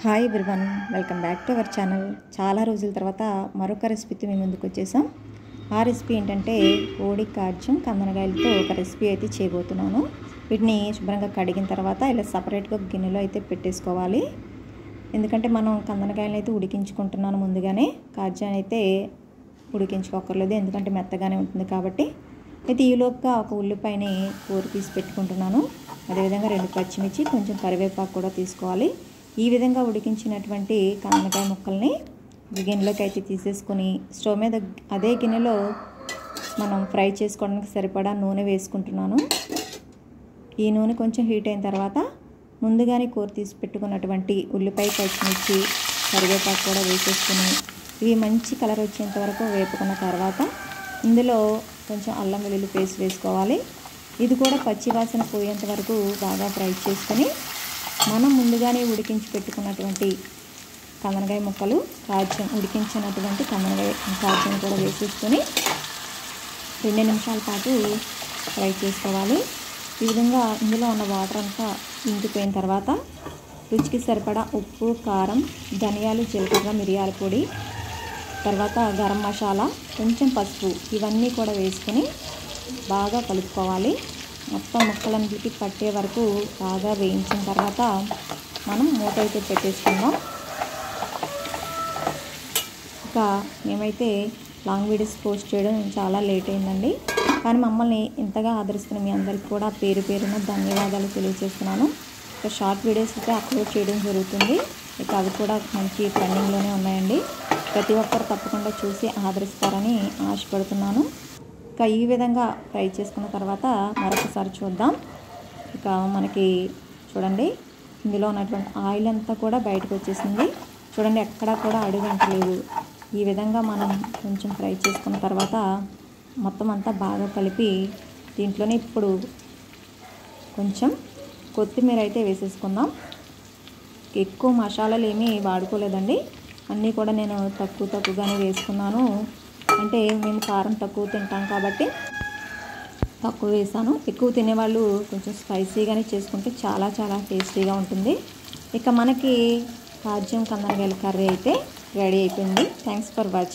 Hi everyone, welcome back to our channel. చాలా రోజుల తర్వాత మరొక రెసిపీతో మీ ముందుకు వచ్చేసాం. ఆ రెసిపీ ఏంటంటే కోడి కాజ్యం కందనకాయలతో ఒక రెసిపీ అయితే చేయబోతున్నాను. వీటిని శుభ్రంగా కడిగిన తర్వాత ఇలా సపరేట్గా గిన్నెలో అయితే పెట్టేసుకోవాలి. ఎందుకంటే మనం కందనకాయలను అయితే ఉడికించుకుంటున్నాను ముందుగానే. కాజ్యాన్ని అయితే ఉడికించుకోకర్లేదు, ఎందుకంటే మెత్తగానే ఉంటుంది కాబట్టి. అయితే ఈలోగా ఒక ఉల్లిపాయని కూర తీసి పెట్టుకుంటున్నాను. అదేవిధంగా 2 పచ్చిమిర్చి, కొంచెం కరివేపాకు కూడా తీసుకోవాలి. ఈ విధంగా ఉడికించినటువంటి కందనకాయ ముక్కల్ని గిన్నెలోకి అయితే తీసేసుకొని స్టవ్ మీద అదే గిన్నెలో మనం ఫ్రై చేసుకోవడానికి సరిపడా నూనె వేసుకుంటున్నాను. ఈ నూనె కొంచెం హీట్ అయిన తర్వాత ముందుగానే కూర తీసి పెట్టుకున్నటువంటి ఉల్లిపాయ, పచ్చిమిర్చి, కరివేపాకు కూడా వేసేసుకుని ఇవి మంచి కలర్ వచ్చేంత వరకు వేపుకున్న తర్వాత ఇందులో కొంచెం అల్లం వెల్లుల్లి పేస్ట్ వేసుకోవాలి. ఇది కూడా పచ్చి వాసన పోయేంత వరకు బాగా ఫ్రై చేసుకొని మనం ముందుగానే ఉడికించి పెట్టుకున్నటువంటి కందనకాయ ముక్కలు, కాజ్యం ఉడికించినటువంటి కందనకాయ కాజ్యం కూడా వేసేసుకొని 2 నిమిషాల పాటు ఫ్రై చేసుకోవాలి. ఈ విధంగా ఇందులో ఉన్న వాటర్ అంతా ఇంకిపోయిన తర్వాత రుచికి సరిపడా ఉప్పు, కారం, ధనియాలు, జీలకర్ర, మిరియాల పొడి, తర్వాత గరం మసాలా, కొంచెం పసుపు ఇవన్నీ కూడా వేసుకొని బాగా కలుపుకోవాలి. మొత్తం ముక్కలన్నిటికీ పట్టే వరకు బాగా వేయించిన తర్వాత మనం మూత అయితే పెట్టేసుకుందాం. ఇంకా మేమైతే లాంగ్ వీడియోస్ పోస్ట్ చేయడం చాలా లేట్ అయిందండి. కానీ మమ్మల్ని ఇంతగా ఆదరిస్తున్న మీ అందరికీ కూడా పేరు పేరున ధన్యవాదాలు తెలియజేస్తున్నాను. ఇక షార్ట్ వీడియోస్ అయితే అప్లోడ్ చేయడం జరుగుతుంది. ఇక అవి కూడా మంచి ట్రెండింగ్లోనే ఉన్నాయండి. ప్రతి ఒక్కరు తప్పకుండా చూసి ఆదరిస్తారని ఆశపడుతున్నాను. ఇక ఈ విధంగా ఫ్రై చేసుకున్న తర్వాత మరొకసారి చూద్దాం. ఇక మనకి చూడండి ఇందులో ఉన్నటువంటి ఆయిల్ అంతా కూడా బయటకు వచ్చేసింది. చూడండి ఎక్కడా కూడా అడుగంటలేదు. ఈ విధంగా మనం కొంచెం ఫ్రై చేసుకున్న తర్వాత మొత్తం అంతా బాగా కలిపి దీంట్లోనే ఇప్పుడు కొంచెం కొత్తిమీర అయితే వేసేసుకుందాం. ఎక్కువ మసాలాలు ఏమీ వాడుకోలేదండి, అన్నీ కూడా నేను తక్కువగానే వేసుకున్నాను. అంటే మేము కారం తక్కువ తింటాం కాబట్టి తక్కువ వేసాను. ఎక్కువ తినేవాళ్ళు కొంచెం స్పైసీగానే చేసుకుంటే చాలా టేస్టీగా ఉంటుంది. ఇక మనకి కాజ్యం కందనకాయల కర్రీ అయితే రెడీ అయిపోయింది. Thanks for watching.